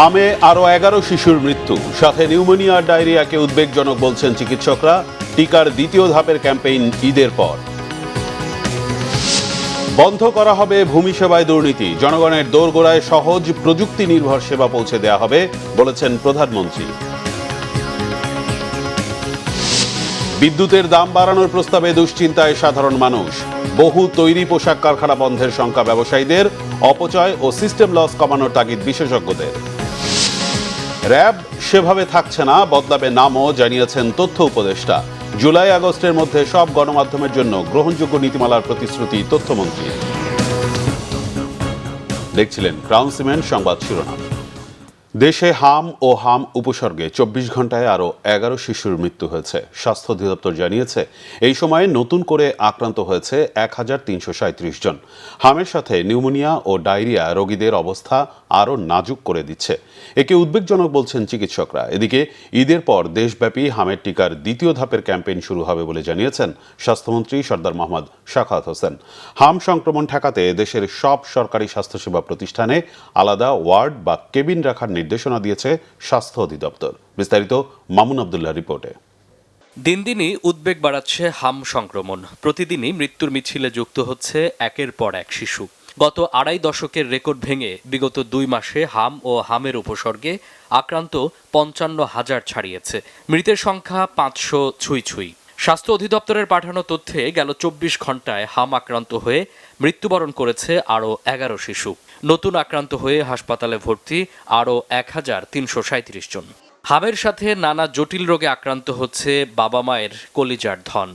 হামে আরো 11 শিশুর মৃত্যু, সাথে নিউমোনিয়া ডায়রিয়াকে উদ্বেগজনক বলছেন চিকিৎসকরা। টিকার দ্বিতীয় ধাপের ক্যাম্পেইন ঈদের পর। বন্ধ করা হবে ভূমি সেবায় দুর্নীতি, জনগণের দোরগোড়ায় সহজ প্রযুক্তি নির্ভর সেবা পৌঁছে দেয়া হবে বলেছেন প্রধানমন্ত্রী। বিদ্যুতের দাম বাড়ানোর প্রস্তাবে দুশ্চিন্তায় সাধারণ মানুষ। বহু তৈরি পোশাক কারখানা বন্ধের শঙ্কা ব্যবসায়ীদের, অপচয় ও সিস্টেম লস কমানোর তাগিদ বিশেষজ্ঞদের। র্যাব সেভাবে থাকছে না, বদলাবে নামও, জানিয়েছেন তথ্য উপদেষ্টা। জুলাই আগস্টের মধ্যে সব গণমাধ্যমের জন্য গ্রহণযোগ্য নীতিমালার প্রতিশ্রুতি তথ্যমন্ত্রী। দেখছিলেন ক্রাউন সিমেন্ট সংবাদ শিরোনাম। দেশে হাম ও হাম উপসর্গে 24 ঘন্টায় আরও 11 শিশুর মৃত্যু হয়েছে। স্বাস্থ্য অধিদপ্তর জানিয়েছে এই সময়ে নতুন করে আক্রান্ত হয়েছে 1337 জন। হামের সাথে নিউমোনিয়া ও ডায়রিয়া রোগীদের অবস্থা আরও নাজুক করে দিচ্ছে। একে উদ্বেগজনক বলছেন চিকিৎসকরা। এদিকে ঈদের পর দেশব্যাপী হামের টিকার দ্বিতীয় ধাপের ক্যাম্পেইন শুরু হবে বলে জানিয়েছেন স্বাস্থ্যমন্ত্রী সরদার মোহাম্মদ শাখাওয়াত হোসেন। হাম সংক্রমণ ঠেকাতে দেশের সব সরকারি স্বাস্থ্যসেবা প্রতিষ্ঠানে আলাদা ওয়ার্ড বা কেবিন রাখার নির্দেশনা দিয়েছে স্বাস্থ্য অধিদপ্তর। বিস্তারিত মামুন আব্দুল্লাহ রিপোর্টে। দিন দিনই উদ্বেগ বাড়াচ্ছে হাম সংক্রমণ। প্রতিদিনই মৃত্যুর মিছিলে যুক্ত হচ্ছে একের পর এক শিশু। গত আড়াই দশকের রেকর্ড ভেঙে বিগত 2 মাসে হাম ও হামের উপসর্গে আক্রান্ত 55,000 ছাড়িয়েছে। মৃতের সংখ্যা 500 ছুঁই। স্বাস্থ্য অধিদপ্তরের পাঠানো তথ্যে গেল 24 ঘন্টায় হাম আক্রান্ত হয়ে মৃত্যুবরণ করেছে আরও 11 শিশু। নতুন আক্রান্ত হয়ে হাসপাতালে ভর্তি আরও 1337 জন। হামের সাথে নানা জটিল রোগে আক্রান্ত হচ্ছে বাবা মায়ের কলিজার ধন।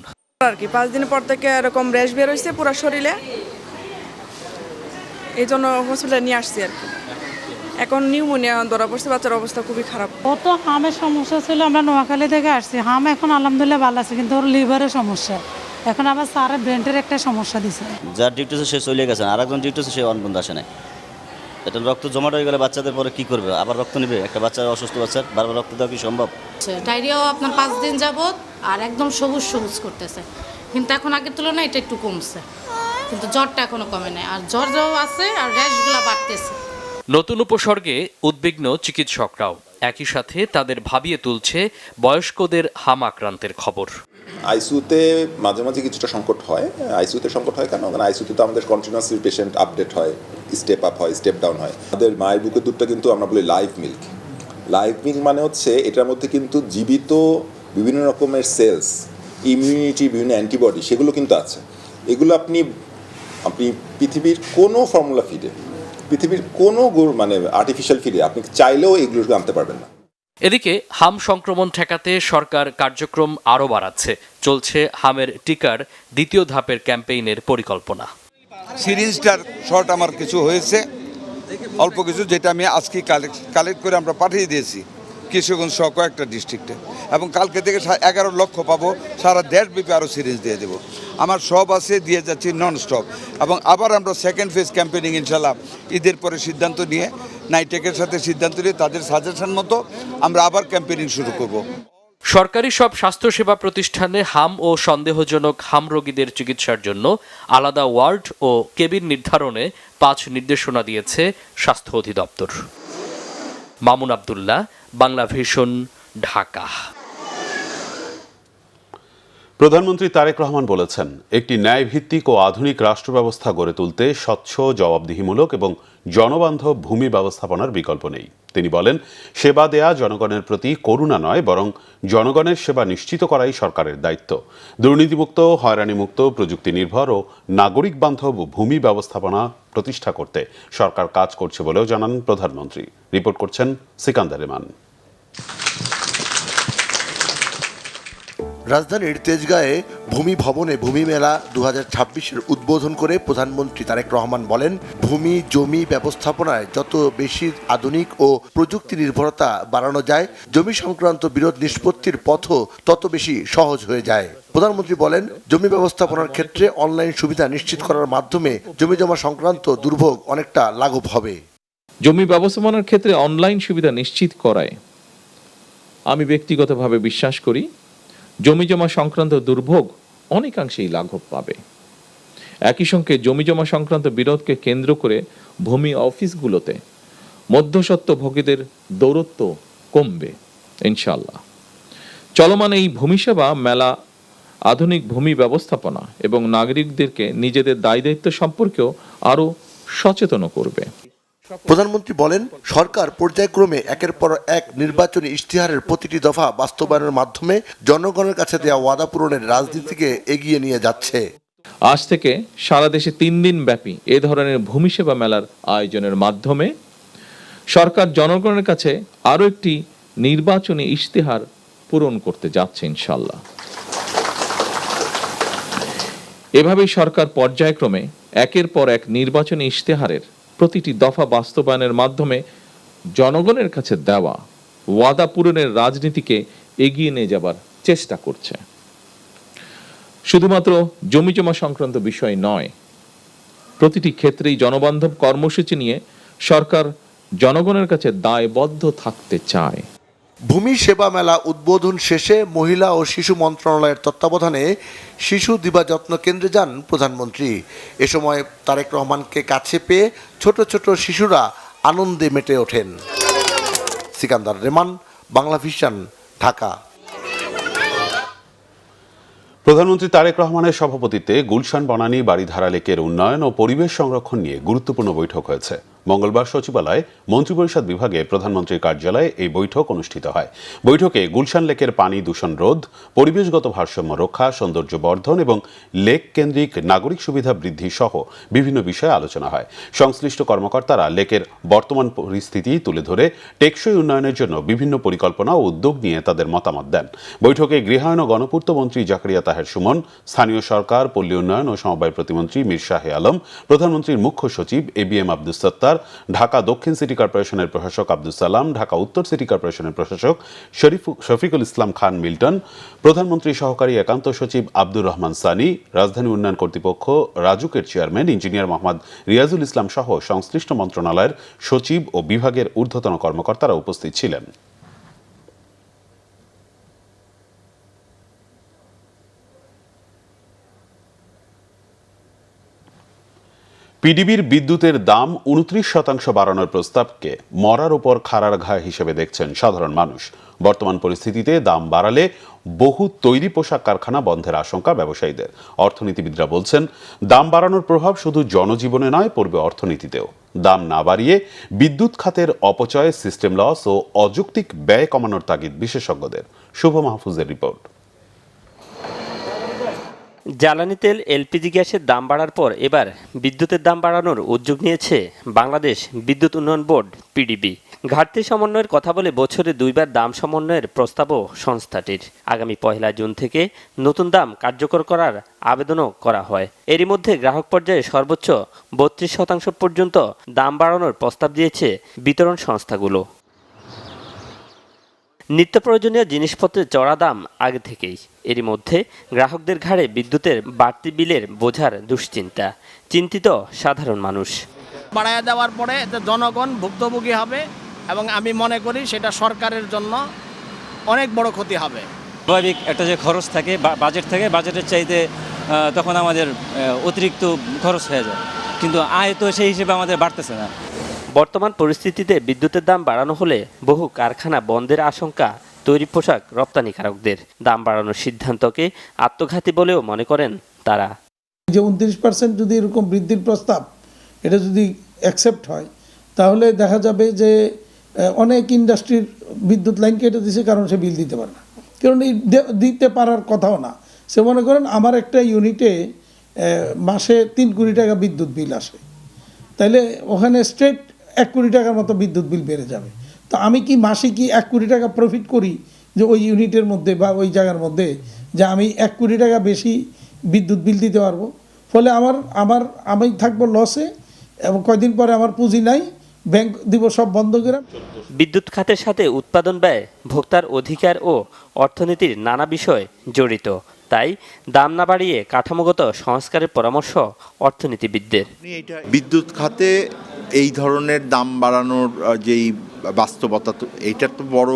আর কি 5 দিন পর থেকে এরকম র্যাশ বের হয়েছে পুরো শরীরে, এই জন্য হসপিটালে নিয়ে আসছি আর কি। এখন নিউমোনিয়া ধরা পড়ছে, বাচ্চার অবস্থা খুবই খারাপ। ও তো হামের সমস্যা ছিল, আমরা নোয়াখালী থেকে আসছি। হাম এখন আলহামদুলিল্লাহ ভালো আছে, কিন্তু ওর লিভারের সমস্যা, এখন আবার স্যারের ব্রেনের একটা সমস্যা দিছে। যার ডিউটি সে চলে গেছেন, আর একজন ডিউটি সে অনবন্ধ আসে নাই। এটা রক্ত জমাট হয়ে গেলে বাচ্চাদের পরে কি করবে? আবার রক্ত নেবে? একটা বাচ্চার অসুস্থ বাচ্চার বারবার রক্ত দেওয়া কি সম্ভব? ডায়রিয়াও আপনার 5 দিন যাবত আর একদম সবুজ করতেছে, কিন্তু এখন আগের তুলনায় এটা একটু কমছে, কিন্তু জ্বরটা এখনো কমে নাই, আর জ্বর আছে আর র্যাশগুলো বাড়তেছে। নতুন উপসর্গে উদ্বিগ্ন চিকিৎসকরাও। একই সাথে তাদের ভাবিয়ে তুলছে বয়স্কদের হাম আক্রান্তের খবর। আইসিইউতে মাঝে মাঝে কিছুটা সংকট হয়। আইসিইউতে সংকট হয় কেন? কারণ আইসিইউতে তো আমাদের কন্টিনিউয়াসলি পেশেন্ট আপডেট হয়, স্টেপ আপ হয়, স্টেপ ডাউন হয়। আমাদের মায়ের বুকের দুধটা কিন্তু আমরা বলি লাইভ মিল্ক। লাইভ মিল্ক মানে হচ্ছে এটার মধ্যে কিন্তু জীবিত বিভিন্ন রকমের সেলস, ইমিউনিটি, বিভিন্ন অ্যান্টিবডি, সেগুলো কিন্তু আছে। এগুলো আপনি পৃথিবীর কোনো ফর্মুলা ফিডে, পৃথিবীর কোনো মানে আর্টিফিশিয়াল ফিডে আপনি চাইলেও এগুলো আনতে পারবেন না। এদিকে হাম সংক্রমণ ঠেকাতে সরকার কার্যক্রম আরও বাড়াচ্ছে। চলছে হামের টিকার দ্বিতীয় ধাপের ক্যাম্পেইনের পরিকল্পনা। সিরিজটার শর্ট আমার কিছু হয়েছে, অল্প কিছু, যেটা আমি আজকে কালেক্ট করে আমরা পাঠিয়ে দিয়েছি কিশোরগঞ্জ সহ কয়েকটা ডিস্ট্রিক্টে, এবং কালকে থেকে 11 লক্ষ পাবো। সারা দেশব্যাপী আরও সিরিজ দিয়ে দেবো। আমার সব আছে, দিয়ে যাচ্ছি নন স্টপ। এবং আবার আমরা সেকেন্ড ফেজ ক্যাম্পেইনিং ইনশাল্লাহ ঈদের পরে সিদ্ধান্ত নিয়ে, নাইটেকের সাথে সিদ্ধান্ত নিয়ে তাদের সাজেশন মতো আমরা আবার ক্যাম্পেইনিং শুরু করব। সরকারি সব স্বাস্থ্যসেবা প্রতিষ্ঠানে হাম ও সন্দেহজনক হাম রোগীদের চিকিৎসার জন্য আলাদা ওয়ার্ড ও কেবিন নির্ধারণে 5 নির্দেশনা দিয়েছে স্বাস্থ্য অধিদপ্তর। মামুন আব্দুল্লাহ, বাংলা ভিশন, ঢাকা। প্রধানমন্ত্রী তারেক রহমান বলেছেন, একটি ন্যায়ভিত্তিক ও আধুনিক রাষ্ট্র ব্যবস্থা গড়ে তুলতে স্বচ্ছ, জবাবদিহিমূলক এবং জনবান্ধব ভূমি ব্যবস্থাপনার বিকল্প নেই। তিনি বলেন, সেবা দেয়া জনগণের প্রতি করুণা নয়, বরং জনগণের সেবা নিশ্চিত করাই সরকারের দায়িত্ব। দুর্নীতিমুক্ত, হয়রানিমুক্ত, প্রযুক্তি নির্ভর ও নাগরিক বান্ধব ভূমি ব্যবস্থাপনা প্রতিষ্ঠা করতে সরকার কাজ করছে বলেও জানান প্রধানমন্ত্রী। রিপোর্ট করছেন সিকান্দার ইমান। রাজধানীর তেজগাঁয়ে ভূমি ভবনে ভূমি মেলা 2026-এর উদ্বোধন করে প্রধানমন্ত্রী তারেক রহমান বলেন, ভূমি জমি ব্যবস্থাপনায় যত বেশি আধুনিক ও প্রযুক্তি নির্ভরতা বাড়ানো যায়, জমি সংক্রান্ত বিরোধ নিষ্পত্তির পথও তত বেশি সহজ হয়ে যায়। প্রধানমন্ত্রী বলেন, জমি ব্যবস্থাপনার ক্ষেত্রে অনলাইন সুবিধা নিশ্চিত করার মাধ্যমে জমি জমা সংক্রান্ত দুর্ভোগ অনেকটা লাঘব হবে। জমি ব্যবস্থাপনার ক্ষেত্রে অনলাইন সুবিধা নিশ্চিত করায় আমি ব্যক্তিগতভাবে বিশ্বাস করি জমি জমা সংক্রান্ত দুর্ভোগ অনেকাংশেই লাঘব পাবে। একই সঙ্গে জমি জমা সংক্রান্ত বিরোধকে কেন্দ্র করে ভূমি অফিসগুলোতে মধ্যস্বত্বভোগীদের দৌরত্ব কমবে ইনশাআল্লাহ। চলমান এই ভূমি সেবা মেলা আধুনিক ভূমি ব্যবস্থাপনা এবং নাগরিকদেরকে নিজেদের দায় দায়িত্ব সম্পর্কেও আরও সচেতন করবে। প্রধানমন্ত্রী বলেন, সরকার পর্যায়ক্রমে একের পর এক নির্বাচনী ইশতেহারের প্রতিটি দফা বাস্তবায়নের মাধ্যমে জনগণের কাছে দেওয়া ওয়াদা পূরণের রাজনীতিকে এগিয়ে নিয়ে যাচ্ছে। আজ থেকে সারা দেশে 3 দিন ব্যাপী এ ধরনের ভূমি সেবা মেলার আয়োজনের মাধ্যমে সরকার জনগণের কাছে আরও একটি নির্বাচনী ইশতেহার পূরণ করতে যাচ্ছে ইনশাআল্লাহ। এভাবেই সরকার পর্যায়ক্রমে একের পর এক নির্বাচনী ইশতেহারের প্রতিটি দফা বাস্তবায়নের মাধ্যমে জনগণের কাছে দেওয়া ওয়াদা পূরণের রাজনীতিকে এগিয়ে নিয়ে যাবার চেষ্টা করছে। শুধুমাত্র জমিজমা সংক্রান্ত বিষয় নয়, প্রতিটি ক্ষেত্রেই জনবান্ধব কর্মসূচি নিয়ে সরকার জনগণের কাছে দায়বদ্ধ থাকতে চায়। ভূমি সেবা মেলা উদ্বোধন শেষে মহিলা ও শিশু মন্ত্রণালয়ের তত্ত্বাবধানে শিশু দিবাযত্ন কেন্দ্রে যান প্রধানমন্ত্রী। এ সময় তারেক রহমানকে কাছে পেয়ে ছোট ছোট শিশুরা আনন্দে মেতে ওঠেন। সিকান্দার রেমান, বাংলা ভিশন, ঢাকা। প্রধানমন্ত্রী তারেক রহমানের সভাপতিত্বে গুলশান বনানী বারিধারা লেকের উন্নয়ন ও পরিবেশ সংরক্ষণ নিয়ে গুরুত্বপূর্ণ বৈঠক হয়েছে। মঙ্গলবার সচিবালয়ে মন্ত্রিপরিষদ বিভাগে প্রধানমন্ত্রীর কার্যালয়ে এই বৈঠক অনুষ্ঠিত হয়। বৈঠকে গুলশান লেকের পানি দূষণ রোধ, পরিবেশগত ভারসাম্য রক্ষা, সৌন্দর্য বর্ধন এবং লেক কেন্দ্রিক নাগরিক সুবিধা বৃদ্ধি সহ বিভিন্ন বিষয়ে আলোচনা হয়। সংশ্লিষ্ট কর্মকর্তারা লেকের বর্তমান পরিস্থিতি তুলে ধরে টেকসই উন্নয়নের জন্য বিভিন্ন পরিকল্পনা ও উদ্যোগ নিয়ে তাদের মতামত দেন। বৈঠকে গৃহায়ন ও গণপূর্ত মন্ত্রী জাকারিয়া তাহের সুমন, স্থানীয় সরকার, পল্লী উন্নয়ন ও সমবায় প্রতিমন্ত্রী মীর শাহে আলম, প্রধানমন্ত্রীর মুখ্য সচিব ABM আব্দুস সত্তার, ঢাকা দক্ষিণ সিটি কর্পোরেশনের প্রশাসক আব্দুস সালাম, ঢাকা উত্তর সিটি কর্পোরেশনের প্রশাসক শফিকুল ইসলাম খান মিল্টন, প্রধানমন্ত্রীর সহকারী একান্ত সচিব আব্দুর রহমান সানি, রাজধানী উন্নয়ন কর্তৃপক্ষ রাজুকের চেয়ারম্যান ইঞ্জিনিয়ার মোহাম্মদ রিয়াজুল ইসলাম সহ সংশ্লিষ্ট মন্ত্রণালয়ের সচিব ও বিভাগের ঊর্ধ্বতন কর্মকর্তারা উপস্থিত ছিলেন। পিডিবির বিদ্যুতের দাম 29% বাড়ানোর প্রস্তাবকে মরার উপর খাড়ার ঘা হিসেবে দেখছেন সাধারণ মানুষ। বর্তমান পরিস্থিতিতে দাম বাড়ালে বহু তৈরি পোশাক কারখানা বন্ধের আশঙ্কা ব্যবসায়ীদের। অর্থনীতিবিদরা বলছেন, দাম বাড়ানোর প্রভাব শুধু জনজীবনে নয়, পড়বে অর্থনীতিতেও। দাম না বাড়িয়ে বিদ্যুৎ খাতের অপচয়, সিস্টেম লস ও অযৌক্তিক ব্যয় কমানোর তাগিদ বিশেষজ্ঞদের। শুভ মাহফুজের রিপোর্ট। জ্বালানি তেল, LPG গ্যাসের দাম বাড়ার পর এবার বিদ্যুতের দাম বাড়ানোর উদ্যোগ নিয়েছে বাংলাদেশ বিদ্যুৎ উন্নয়ন বোর্ড PDB। ঘাটতি সমন্বয়ের কথা বলে বছরে 2 বার দাম সমন্বয়ের প্রস্তাবও সংস্থাটির। আগামী 1 জুন থেকে নতুন দাম কার্যকর করার আবেদনও করা হয়। এরই মধ্যে গ্রাহক পর্যায়ে সর্বোচ্চ 32% পর্যন্ত দাম বাড়ানোর প্রস্তাব দিয়েছে বিতরণ সংস্থাগুলো। নিত্য প্রয়োজনীয় জিনিসপত্রের চড়া দাম আগে থেকেই। এরই মধ্যে গ্রাহকদের ঘাড়ে বিদ্যুতের বাড়তি বিলের বোঝার দুশ্চিন্তা। চিন্তিত সাধারণ মানুষ। বাড়ায় দেওয়ার পরে এতে জনগণ ভুক্তভোগী হবে এবং আমি মনে করি সেটা সরকারের জন্য অনেক বড় ক্ষতি হবে। স্বাভাবিক একটা যে খরচ থাকে, বাজেট থাকে, বাজেটের চাইতে তখন আমাদের অতিরিক্ত খরচ হয়ে যায়, কিন্তু আয় তো সেই হিসেবে আমাদের বাড়তেছে না। বর্তমান পরিস্থিতিতে বিদ্যুতের দাম বাড়ানো হলে বহু কারখানা বন্ধের আশঙ্কা তৈরি পোশাক রপ্তানিকারকদের। দাম বাড়ানোর সিদ্ধান্তকে আত্মঘাতী বলেও মনে করেন তারা। যে 29% যদি এরকম বৃদ্ধির প্রস্তাব এটা যদি অ্যাকসেপ্ট হয়, তাহলে দেখা যাবে যে অনেক ইন্ডাস্ট্রির বিদ্যুৎ লাইন কেটে দিছে, কারণ সে বিল দিতে পারে না, কারণ এই দিতে পারার কথাও না। সে মনে করেন আমার একটা ইউনিটে মাসে 3 কোটি টাকা বিদ্যুৎ বিল আসে, তাইলে ওখানে স্ট্রেট 1 কোটি টাকার মতো বিদ্যুৎ বিল বেড়ে যাবে। তো আমি কি মাসে কি 1 কোটি টাকা প্রফিট করি যে ওই ইউনিটের মধ্যে বা ওই জায়গার মধ্যে, যে আমি 1 কোটি টাকা বেশি বিদ্যুৎ বিল দিতে পারবো, ফলে আমি থাকবো লসে এবং কয়দিন পরে আমার পুঁজি নাই, ব্যাংক দিব সব বন্ধ করে। বিদ্যুৎ খাতের সাথে উৎপাদন ব্যয়, ভোক্তার অধিকার ও অর্থনীতির নানা বিষয় জড়িত। তাই দাম না বাড়িয়ে কাঠামোগত সংস্কারের পরামর্শ অর্থনীতিবিদদের। বিদ্যুৎ খাতে এই ধরনের দাম বাড়ানোর যেই বাস্তবতা, এইটার তো বড়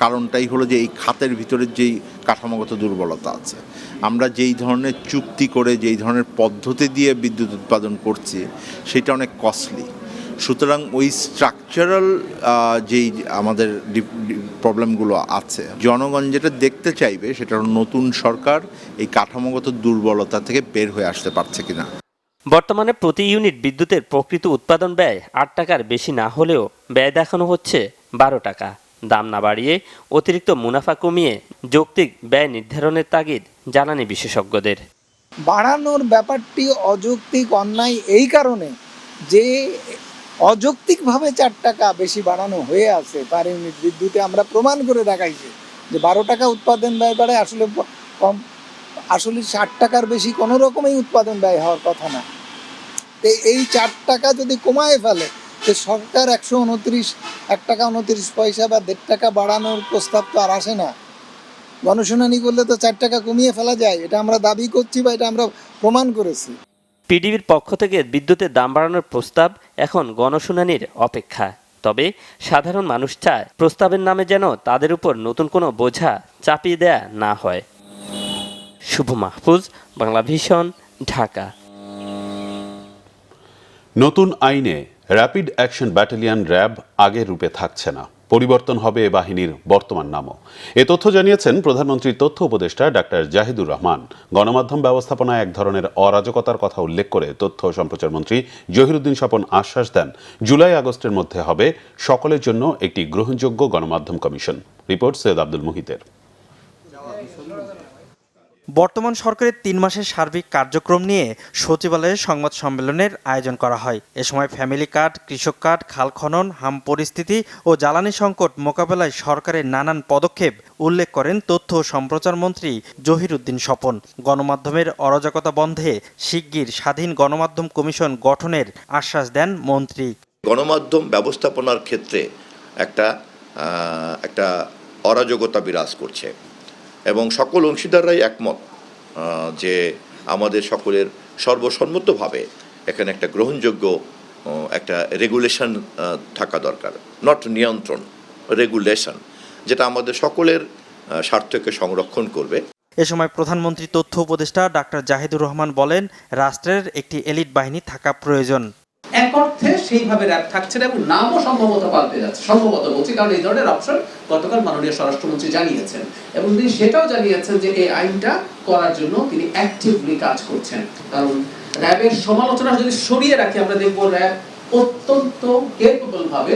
কারণটাই হলো যে এই খাতের ভিতরে যেই কাঠামোগত দুর্বলতা আছে। আমরা যেই ধরনের চুক্তি করে যেই ধরনের পদ্ধতি দিয়ে বিদ্যুৎ উৎপাদন করছি সেটা অনেক কস্টলি। সুতরাং ওই স্ট্রাকচারাল যেই আমাদের প্রবলেমগুলো আছে, জনগণ যেটা দেখতে চাইবে সেটা হলো নতুন সরকার এই কাঠামোগত দুর্বলতা থেকে বের হয়ে আসতে পারছে কিনা। বর্তমানে প্রতি ইউনিট বিদ্যুতের প্রকৃত উৎপাদন ব্যয় 8 টাকার বেশি না হলেও ব্যয় দেখানো হচ্ছে 12 টাকা। দাম না বাড়িয়ে অতিরিক্ত মুনাফা কমিয়ে যৌক্তিক ব্যয় নির্ধারণের তাগিদ জ্বালানি বিশেষজ্ঞদের। বাড়ানোর ব্যাপারটি অযৌক্তিক অন্যায় এই কারণে যে অযৌক্তিকভাবে 4 টাকা বেশি বাড়ানো হয়ে আছে পার ইউনিট বিদ্যুতে। আমরা প্রমাণ করে দেখাইছি যে 12 টাকা উৎপাদন ব্যয় বাড়ে, আসলে কম, আসলে 60 টাকার বেশি কোনো রকমই উৎপাদন ব্যয় হওয়ার কথা না। তো এই 4 টাকা যদি কমায় ফেলে তো সরকার 1 টাকা 29 পয়সা বা 1.5 টাকা বাড়ানোর প্রস্তাব তো আর আসে না। গণশুনানি করলে তো 4 টাকা কমিয়ে ফেলা যায়, এটা আমরা দাবি করছি বা এটা আমরা প্রমাণ করেছি। পিডিবির পক্ষ থেকে বিদ্যুতের দাম বাড়ানোর প্রস্তাব এখন গণশুনানির অপেক্ষা। তবে সাধারণ মানুষ চায় প্রস্তাবের নামে যেন তাদের উপর নতুন কোনো বোঝা চাপিয়ে দেয়া না হয়। শুভ মাহফুজ, বাংলা ভিশন, ঢাকা। নতুন আইনে র্যাপিড অ্যাকশন ব্যাটালিয়ন র্যাব আগের রূপে থাকছে না, পরিবর্তন হবে এ বাহিনীর বর্তমান নামও। এ তথ্য জানিয়েছেন প্রধানমন্ত্রীর তথ্য উপদেষ্টা ডাক্তার জাহিদুর রহমান। গণমাধ্যম ব্যবস্থাপনায় এক ধরনের অরাজকতার কথা উল্লেখ করে তথ্য ও সম্প্রচার মন্ত্রী জহিরুদ্দিন স্বপন আশ্বাস দেন, জুলাই আগস্টের মধ্যে হবে সকলের জন্য একটি গ্রহণযোগ্য গণমাধ্যম কমিশন। রিপোর্ট সৈয়দ আব্দুল মুহিতের। বর্তমান সরকারের 3 মাসের সার্বিক কার্যক্রম নিয়ে সচিবালয়ে সংবাদ সম্মেলনের আয়োজন করা হয়। এ সময় ফ্যামিলি কার্ড, কৃষক কার্ড, খাল খনন, হাম পরিস্থিতি ও জ্বালানি সংকট মোকাবেলায় সরকারের নানান পদক্ষেপ উল্লেখ করেন তথ্য ও সম্প্রচার মন্ত্রী জহিরুদ্দিন স্বপন। গণমাধ্যমের অরাজকতা বন্ধে শিগগির স্বাধীন গণমাধ্যম কমিশন গঠনের আশ্বাস দেন মন্ত্রী। গণমাধ্যম ব্যবস্থাপনার ক্ষেত্রে একটা অরাজকতা বিরাজ করছে এবং সকল অংশীদাররাই একমত যে আমাদের সকলের সর্বসম্মতভাবে এখানে একটা গ্রহণযোগ্য একটা রেগুলেশন থাকা দরকার, নট নিয়ন্ত্রণ, রেগুলেশন, যেটা আমাদের সকলের স্বার্থকে সংরক্ষণ করবে। এ সময় প্রধানমন্ত্রী তথ্য উপদেষ্টা ডাক্তার জাহিদুর রহমান বলেন, রাষ্ট্রের একটি এলিট বাহিনী থাকা প্রয়োজন। এক অর্থে সেইভাবে র্যাব থাকছে না এবং নামও সম্ভবত পাল্টে যাচ্ছে, সম্ভবত বলছি, কারণ এই ধরনের অপশন গতকাল মাননীয় স্বরাষ্ট্রমন্ত্রী জানিয়েছেন এবং তিনি সেটাও জানিয়েছেন যে এই আইনটা করার জন্য তিনি অ্যাক্টিভলি কাজ করছেন। কারণ র্যাবের সমালোচনা যদি সরিয়ে রাখি, আমরা দেখব র্যাব অত্যন্ত কেপেবল ভাবে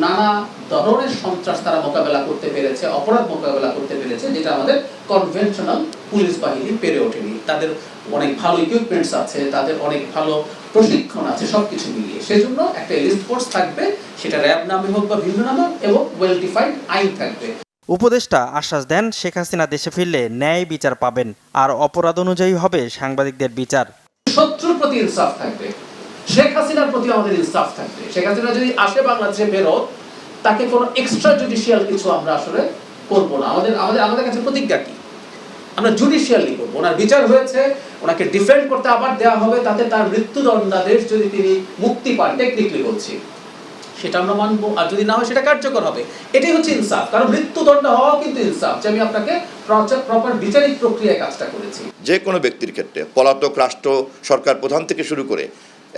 নানা ধরনের সন্ত্রাস তারা মোকাবেলা করতে পেরেছে, অপরাধ মোকাবেলা করতে পেরেছে, যেটা আমাদের কনভেনশনাল পুলিশ বাহিনী পেরে ওঠেনি। তাদের অনেক ভালো ইকুইপমেন্টস আছে, তাদের অনেক ভালো প্রশিক্ষণ আছে, সবকিছু মিলিয়ে সেজন্য একটা এলিট ফোর্স থাকবে, সেটা র্যাব নামে হোক বা ভিন্ন নামে, এবং ওয়েল ডিফাইন্ড আইন থাকবে। উপদেষ্টা আশ্বাস দেন, শেখ হাসিনা দেশে ফিরলে ন্যায় বিচার পাবেন আর অপরাধ অনুযায়ী হবে সাংবাদিকদের বিচার। শত্রুর প্রতি ইনসাফ থাকবে, শেখ হাসিনার প্রতি আমাদের ইনসাফ থাকবে। শেখ হাসিনা যদি আসে বাংলাদেশে ফেরত, তাকে কোনো এক্সট্রা জুডিশিয়াল কিছু আমরা আসলে করবো না। আমাদের কাছে প্রতিজ্ঞা কি, আমরা জুডিশিয়ালি করবো। ওনার বিচার হয়েছে, ওনাকে ডিফেন্ড করতে আবার দেওয়া হবে, তাতে তার মৃত্যুদণ্ডাদেশ যদি তিনি মুক্তি পান, টেকনিক্যালি বলছি, সেটা আমরা মানবো, আর যদি না হয় সেটা কার্যকর হবে। এটাই হচ্ছে ইনসাফ, কারণ মৃত্যুদণ্ড হওয়া কিন্তু ইনসাফ, যে আমি আপনাকে প্রপার বিচারিক প্রক্রিয়ায় কাজটা করেছি। যে কোনো ব্যক্তির ক্ষেত্রে, পলাতক রাষ্ট্র সরকার প্রধান থেকে শুরু করে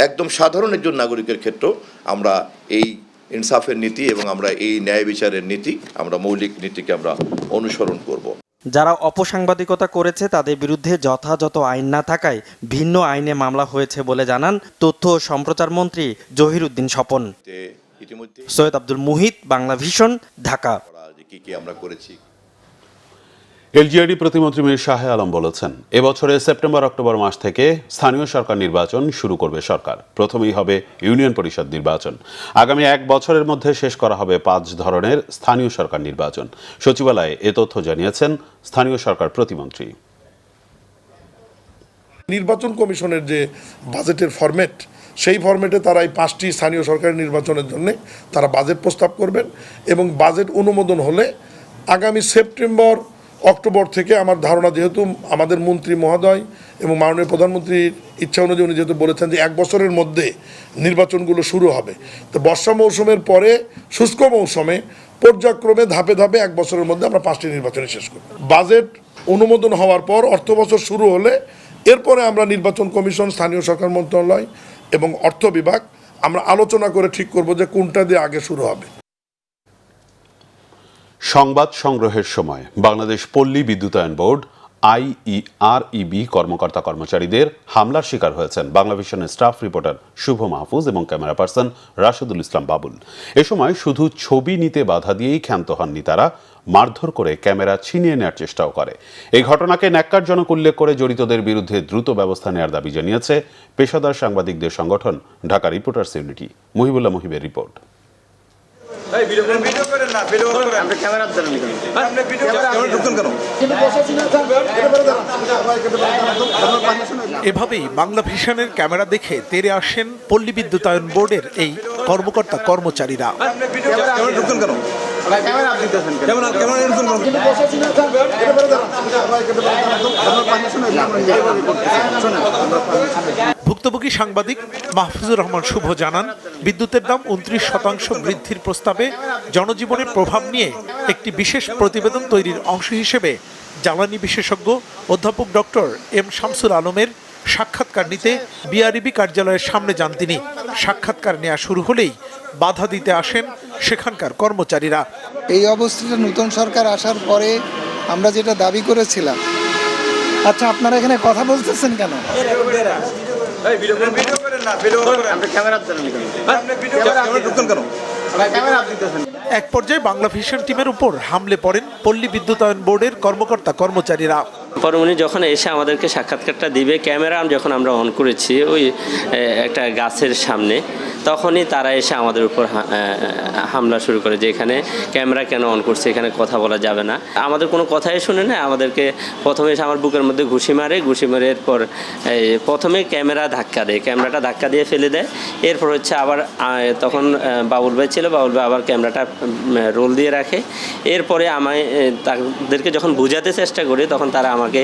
একদম সাধারণ একজন নাগরিকের ক্ষেত্রেও আমরা এই ইনসাফের নীতি এবং আমরা এই ন্যায় বিচারের নীতি, আমরা মৌলিক নীতিকে আমরা অনুসরণ করব। যারা অপসাংবাদিকতা করেছে তাদের বিরুদ্ধে যথাযথ আইন না থাকায় ভিন্ন আইনে মামলা হয়েছে বলে জানান তথ্য ও সম্প্রচার মন্ত্রী জহিরুদ্দিন স্বপন। সৈয়দ আব্দুল মুহিত, বাংলা ভিশন, ঢাকা। কি আমরা করেছি। এলজিআরডি প্রতিমন্ত্রী মীর শাহে আলম বলেছেন, এবছরের সেপ্টেম্বর অক্টোবর মাস থেকে স্থানীয় সরকার নির্বাচন শুরু করবে সরকার। প্রথমেই হবে ইউনিয়ন পরিষদ নির্বাচন। আগামী 1 বছরের মধ্যে শেষ করা হবে 5 ধরনের স্থানীয় সরকার নির্বাচন। সচিবালয়ে এ তথ্য জানিয়েছেন স্থানীয় সরকার প্রতিমন্ত্রী। নির্বাচন কমিশনের যে বাজেটের ফরম্যাট, সেই ফরম্যাটে তারা এই 5টি স্থানীয় সরকারি নির্বাচনের জন্য তারা বাজেট প্রস্তাব করবেন এবং বাজেট অনুমোদন হলে আগামী সেপ্টেম্বর অক্টোবর থেকে, আমার ধারণা, যেহেতু আমাদের মন্ত্রী মহোদয় এবং মাননীয় প্রধানমন্ত্রীর ইচ্ছা অনুযায়ী উনি যেহেতু বলেছেন যে 1 বছরের মধ্যে নির্বাচনগুলো শুরু হবে, তো বর্ষা মৌসুমের পরে শুষ্ক মৌসুমে পর্যায়ক্রমে ধাপে ধাপে 1 বছরের মধ্যে আমরা 5টি নির্বাচনে শেষ করব। বাজেট অনুমোদন হওয়ার পর অর্থ বছর শুরু হলে এরপরে আমরা নির্বাচন কমিশন, স্থানীয় সরকার মন্ত্রণালয় এবং অর্থ বিভাগ আমরা আলোচনা করে ঠিক করব যে কোনটা দিয়ে আগে শুরু হবে। সংবাদ সংগ্রহের সময় বাংলাদেশ পল্লী বিদ্যুতায়ন বোর্ড IEREB কর্মকর্তা কর্মচারীদের হামলার শিকার হয়েছেন বাংলাভিশনের স্টাফ রিপোর্টার শুভ মাহফুজ এবং ক্যামেরা পার্সন রাশেদুল ইসলাম বাবুল। এ সময় শুধু ছবি নিতে বাধা দিয়েই ক্ষান্ত হননি তারা, মারধর করে ক্যামেরা ছিনিয়ে নেওয়ার চেষ্টাও করে। এই ঘটনাকে ন্যাক্কারজনক উল্লেখ করে জড়িতদের বিরুদ্ধে দ্রুত ব্যবস্থা নেওয়ার দাবি জানিয়েছে পেশাদার সাংবাদিকদের সংগঠন ঢাকা রিপোর্টার্স ইউনিটি। মুহিবুল্লাহ মুহিবের রিপোর্ট। এভাবেই বাংলাভিশনের ক্যামেরা দেখে তেড়ে আসেন পল্লী বিদ্যুতায়ন বোর্ডের এই কর্মকর্তা কর্মচারীরা। ভুক্তভোগী সাংবাদিক মাহফুজুর রহমান শুভ জানান, বিদ্যুতের দাম 29% বৃদ্ধির প্রস্তাবে জনজীবনের প্রভাব নিয়ে একটি বিশেষ প্রতিবেদন তৈরির অংশ হিসেবে জ্বালানি বিশেষজ্ঞ অধ্যাপক ডক্টর এম শামসুল আলমের সাক্ষাৎকার নিতে বিআরইবি কার্যালয়ের সামনে যান তিনি। সাক্ষাৎকার নেওয়া শুরু হলেই বাধা দিতে আসেন সেখানকার কর্মচারীরা। এই অবস্থাটা নতুন সরকার আসার পরে আমরা যেটা দাবি করেছিলাম, আচ্ছা আপনারা এখানে কথা বলতেছেন কেন? এক পর্যায়ে বাংলাভিশন টিমের উপর হামলে পড়েন পল্লী বিদ্যুতায়ন বোর্ডের কর্মকর্তা কর্মচারীরা। পরে উনি যখন এসে আমাদেরকে সাক্ষাৎকারটা দিবে, ক্যামেরা যখন আমরা অন করেছি ওই একটা গাছের সামনে, তখনই তারা এসে আমাদের উপর হামলা শুরু করে যে এখানে ক্যামেরা কেন অন করছে, এখানে কথা বলা যাবে না। আমাদের কোনো কথাই শুনে না, আমাদেরকে প্রথমে এসে আমার বুকের মধ্যে ঘুষি মারে, ঘুষি মারে এরপর প্রথমে ক্যামেরা ধাক্কা দেয়, ক্যামেরাটা ধাক্কা দিয়ে ফেলে দেয়। এরপর হচ্ছে আবার তখন বাবুল ভাই ছিল, বাবুল ভাই আবার ক্যামেরাটা রোল দিয়ে রাখে। এরপরে আমায় তাদেরকে যখন বোঝাতে চেষ্টা করি তখন তারা আমাকে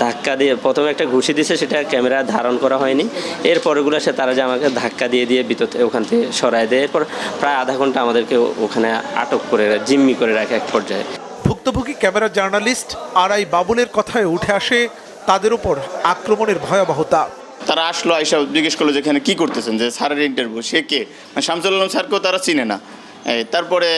ধাক্কা দিয়ে প্রথমে একটা ঘুষি দিয়েছে, সেটা ক্যামেরা ধারণ করা হয়নি। এরপরগুলো সে তারা যে আমাকে ধাক্কা দিয়ে বিদ্যুৎ ওখান থেকে সরায় দেয়। এরপর প্রায় আধা ঘন্টা আমাদেরকে ওখানে আটক করে জিম্মি করে রাখে এক পর্যায়ে। ভুক্তভোগী ক্যামেরা জার্নালিস্ট RI বাবুলের কথায় উঠে আসে তাদের উপর আক্রমণের ভয়াবহতা। তারা আসলো, আইসা জিজ্ঞেস করলো যে এখানে কী করতেছেন, যে স্যারের ইন্টারভিউ, সে কে, শামসুল আলম স্যারকেও তারা চিনে না। তারপরে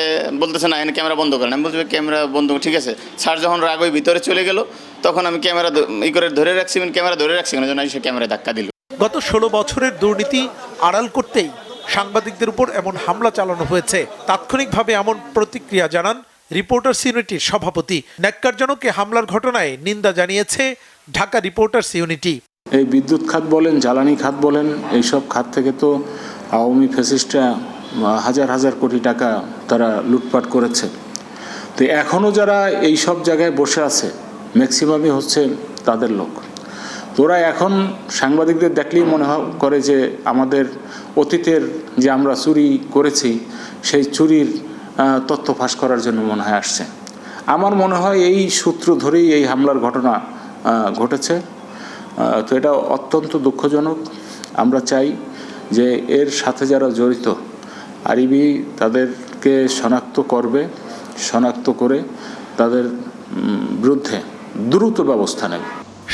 বলতেছে না এখানে ক্যামেরা বন্ধ করেন। আমি বলছি ক্যামেরা বন্ধ, ঠিক আছে। স্যার যখন রাগ হয়ে ভিতরে চলে গেল তখন আমি ক্যামেরা করে ধরে রাখছি, ক্যামেরা ধরে রাখছি কেন, সে ক্যামেরা ধাক্কা দিল। গত 16 বছরের দুর্নীতি আড়াল করতেই সাংবাদিকদের উপর এমন হামলা চালানো হয়েছে। তাৎক্ষণিকভাবে এমন প্রতিক্রিয়া জানান রিপোর্টার্স ইউনিটির সভাপতি। ন্যাক্কারজনক হামলার ঘটনায় নিন্দা জানিয়েছে ঢাকা রিপোর্টার্স ইউনিটি। এই বিদ্যুৎ খাত বলেন, জ্বালানি খাত বলেন, এইসব খাত থেকে তো আওয়ামী ফ্যাসিস্টরা হাজার হাজার কোটি টাকা তারা লুটপাট করেছে। তো এখনও যারা এই সব জায়গায় বসে আছে ম্যাক্সিমামই হচ্ছে তাদের লোক। তোরা এখন সাংবাদিকদের দেখলেই মনে করে যে আমাদের অতীতের যে আমরা চুরি করেছি সেই চুরির তথ্য ফাঁস করার জন্য মনে হয় আসছে। আমার মনে হয় এই সূত্র ধরেই এই হামলার ঘটনা ঘটেছে। তো এটা অত্যন্ত দুঃখজনক। আমরা চাই যে এর সাথে যারা জড়িত আরইবি তাদেরকে শনাক্ত করবে, শনাক্ত করে তাদের বিরুদ্ধে দ্রুত ব্যবস্থা নেবে।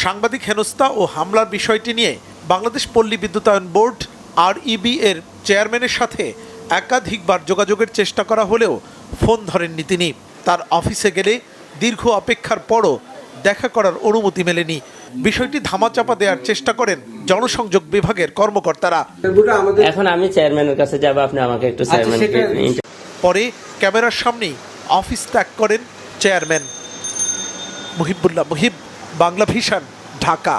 সাংবাদিক হেনস্থা ও হামলার বিষয়টি নিয়ে বাংলাদেশ পল্লী বিদ্যুতায়ন বোর্ড REB এর চেয়ারম্যানের সাথে একাধিকবার যোগাযোগের চেষ্টা করা হলেও ফোন ধরেননি তিনি। তার অফিসে গেলে দীর্ঘ অপেক্ষার পরও দেখা করার অনুমতি মেলেনি। বিষয়টি ধামাচাপা দেওয়ার চেষ্টা করেন জনসংযোগ বিভাগের কর্মকর্তারা। এখন আমি চেয়ারম্যানের কাছে যাব, আপনি আমাকে একটু চেয়ারম্যান। পরে ক্যামেরার সামনেই অফিস ত্যাগ করেন চেয়ারম্যান। মুহিবুল্লাহ মুহিব, বাংলাভিশন, ঢাকা।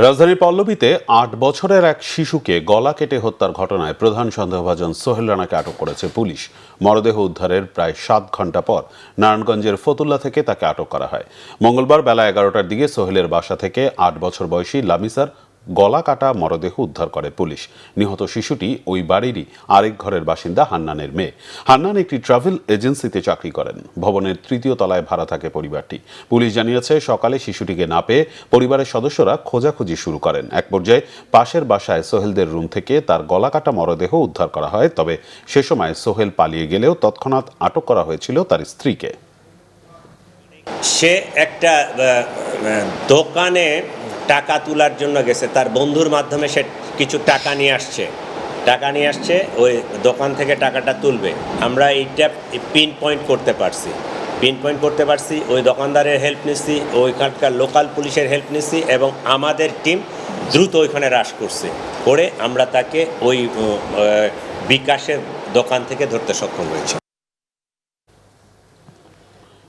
রাজধানীর পল্লবীতে 8 বছরের এক শিশুকে গলা কেটে হত্যার ঘটনায় প্রধান সন্দেহভাজন সোহেল রানাকে আটক করেছে পুলিশ। মরদেহ উদ্ধারের প্রায় 7 ঘণ্টা পর নারায়ণগঞ্জের ফতুল্লা থেকে তাকে আটক করা হয়। মঙ্গলবার বেলা 11টার দিকে সোহেলের বাসা থেকে 8 বছর বয়সী লামিসার গলা কাটা মরদেহ উদ্ধার করে পুলিশ। নিহত শিশুটি ওই বাড়িরই আরেক ঘরের বাসিন্দা হান্নানের মেয়ে। হান্নান একটি ট্রাভেল এজেন্সিতে চাকরি করেন। ভবনের 3য় তলায় ভাড়া থাকে পরিবারটি। পুলিশ জানিয়েছে সকালে শিশুটিকে না পেয়ে পরিবারের সদস্যরা খোঁজাখুঁজি শুরু করেন। এক পর্যায়ে পাশের বাসায় সোহেলদের রুম থেকে তার গলা কাটা মরদেহ উদ্ধার করা হয়। তবে সে সময় সোহেল পালিয়ে গেলেও তৎক্ষণাৎ আটক করা হয়েছিল তার স্ত্রীকে। সে একটা দোকানে টাকা তোলার জন্য গেছে, তার বন্ধুর মাধ্যমে সে কিছু টাকা নিয়ে আসছে, ওই দোকান থেকে টাকাটা তুলবে। আমরা এইটা পিন পয়েন্ট করতে পারছি, ওই দোকানদারের হেল্প নিচ্ছি, ওইখানকার লোকাল পুলিশের হেল্প নিচ্ছি এবং আমাদের টিম দ্রুত ওইখানে হ্রাস করে আমরা তাকে ওই বিকাশের দোকান থেকে ধরতে সক্ষম হয়েছি।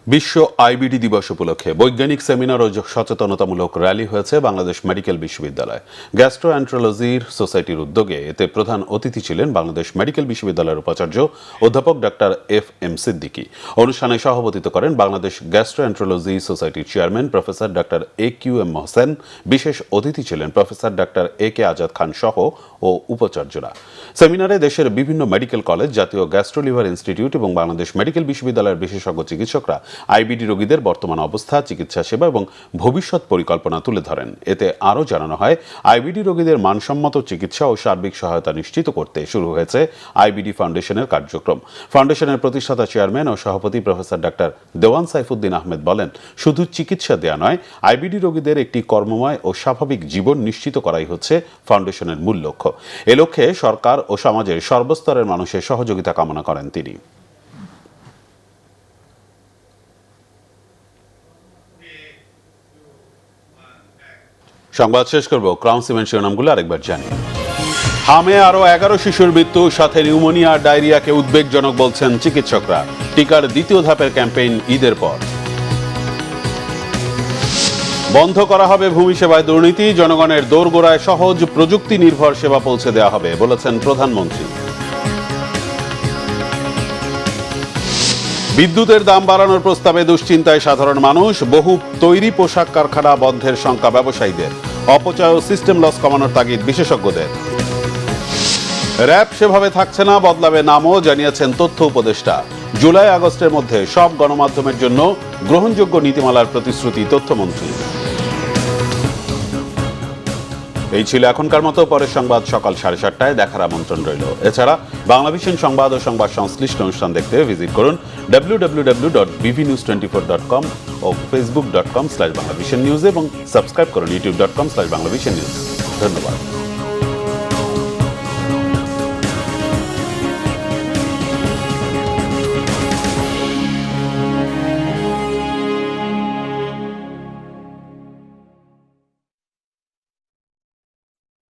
বিশ্ব আইবিডি দিবস উপলক্ষে বৈজ্ঞানিক সেমিনার ও সচেতনতামূলক র্যালি হয়েছে বাংলাদেশ মেডিকেল বিশ্ববিদ্যালয় গ্যাস্ট্রোএন্টারোলজির সোসাইটির উদ্যোগে। এতে প্রধান অতিথি ছিলেন বাংলাদেশ মেডিকেল বিশ্ববিদ্যালয়ের উপাচার্য অধ্যাপক ডাক্তার এফ.এম. সিদ্দিকী। অনুষ্ঠানে সভাপতিত্ব করেন বাংলাদেশ গ্যাস্ট্রোএন্টারোলজি সোসাইটির চেয়ারম্যান প্রফেসর ডাক্তার এ.কিউ.এম. মোহসেন। বিশেষ অতিথি ছিলেন প্রফেসর ডাক্তার এ.কে. আজাদ খান সহ ও উপাচার্যরা। সেমিনারে দেশের বিভিন্ন মেডিকেল কলেজ, জাতীয় গ্যাস্ট্রোলিভার ইনস্টিটিউট এবং বাংলাদেশ মেডিকেল বিশ্ববিদ্যালয়ের বিশেষজ্ঞ চিকিৎসকরা আইবিডি রোগীদের বর্তমান অবস্থা, চিকিৎসা সেবা এবং ভবিষ্যৎ পরিকল্পনা তুলে ধরেন। এতে আরও জানানো হয়, আইবিডি রোগীদের মানসম্মত চিকিৎসা ও সার্বিক সহায়তা নিশ্চিত করতে শুরু হয়েছে আইবিডি ফাউন্ডেশনের কার্যক্রম। ফাউন্ডেশনের প্রতিষ্ঠাতা চেয়ারম্যান ও সভাপতি প্রফেসর ডাক্তার দেওয়ান সাইফুদ্দিন আহমেদ বলেন, শুধু চিকিৎসা দেয়া নয়, আইবিডি রোগীদের একটি কর্মময় ও স্বাভাবিক জীবন নিশ্চিত করাই হচ্ছে ফাউন্ডেশনের মূল লক্ষ্য। এ লক্ষ্যে সরকার ও সমাজের সর্বস্তরের মানুষের সহযোগিতা কামনা করেন তিনি। সংবাদ শেষ করব ক্রাউন সিমেন্ট শিরোনামগুলো আরেকবার জানি। হামে আরো 11 শিশুর মৃত্যু, সাথে নিউমোনিয়া, ডায়রিয়াকে উদ্বেগজনক বলছেন চিকিৎসকরা। টিকার দ্বিতীয় ধাপের ক্যাম্পেইন ঈদের পর। বন্ধ করা হবে ভূমি সেবায় দুর্নীতি, জনগণের দোরগোড়ায় সহজ প্রযুক্তি নির্ভর সেবা পৌঁছে দেওয়া হবে বলেছেন প্রধানমন্ত্রী। বিদ্যুতের দাম বাড়ানোর প্রস্তাবে দুশ্চিন্তায় সাধারণ মানুষ, বহু তৈরি পোশাক কারখানা বন্ধের শঙ্কা ব্যবসায়ীদের। অপচয় ও সিস্টেম লস কমানোর তাগিদ বিশেষজ্ঞদের। র‍্যাব সেভাবে থাকছে না, বদলাবে নামও, জানিয়েছেন তথ্য উপদেষ্টা। জুলাই আগস্টের মধ্যে সব গণমাধ্যমের জন্য গ্রহণযোগ্য নীতিমালার প্রতিশ্রুতি তথ্যমন্ত্রী। এই ছিল এখনকার মতো। পরের সংবাদ সকাল 7:30টায় দেখার আমন্ত্রণ রইল। এছাড়া বাংলাভিশন সংবাদ ও সংবাদ সংশ্লিষ্ট অনুষ্ঠান দেখতে ভিজিট করুন www.bvnews24.com ও facebook.com/banglavisionnews এবং সাবস্ক্রাইব করুন youtube.com/banglavisionnews। ধন্যবাদ।